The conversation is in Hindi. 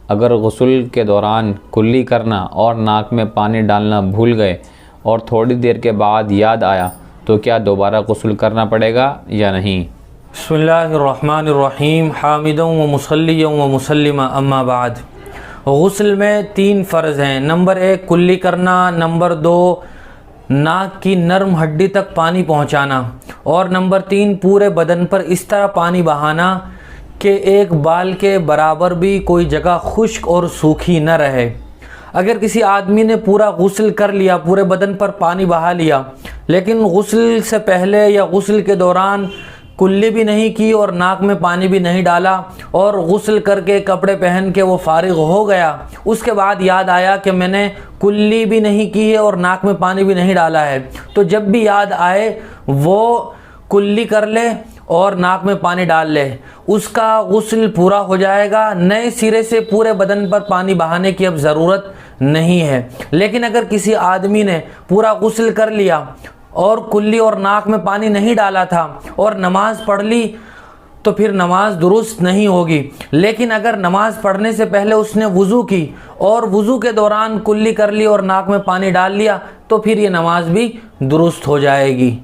अगर गुस्ल के दौरान कुल्ली करना और नाक में पानी डालना भूल गए और थोड़ी देर के बाद याद आया तो क्या दोबारा गुस्ल करना पड़ेगा या नहीं? बिस्मिल्लाहिर्रहमानिर्रहीम हामिदुन व मुसल्लियन व मुसल्लिमा अम्मा बाद। गुस्ल में 3 फ़र्ज़ हैं। नंबर 1 कुल्ली करना, नंबर 2 नाक की नरम हड्डी तक पानी पहुंचाना और नंबर 3 पूरे बदन पर इस तरह पानी बहाना कि एक बाल के बराबर भी कोई जगह खुश्क और सूखी न रहे। अगर किसी आदमी ने पूरा गुस्ल कर लिया, पूरे बदन पर पानी बहा लिया, लेकिन गुस्ल से पहले या गुस्ल के दौरान कुल्ली भी नहीं की और नाक में पानी भी नहीं डाला और गुस्ल करके कपड़े पहन के वो फारिग हो गया, उसके बाद याद आया कि मैंने कुल्ली भी नहीं की है और नाक में पानी भी नहीं डाला है, तो जब भी याद आए वो कुल्ली कर ले और नाक में पानी डाल ले, उसका गुस्ल पूरा हो जाएगा। नए सिरे से पूरे बदन पर पानी बहाने की अब ज़रूरत नहीं है। लेकिन अगर किसी आदमी ने पूरा गुस्ल कर लिया और कुल्ली और नाक में पानी नहीं डाला था और नमाज पढ़ ली तो फिर नमाज दुरुस्त नहीं होगी। लेकिन अगर नमाज पढ़ने से पहले उसने वज़ू की और वज़ू के दौरान कुल्ली कर ली और नाक में पानी डाल लिया तो फिर ये नमाज भी दुरुस्त हो जाएगी।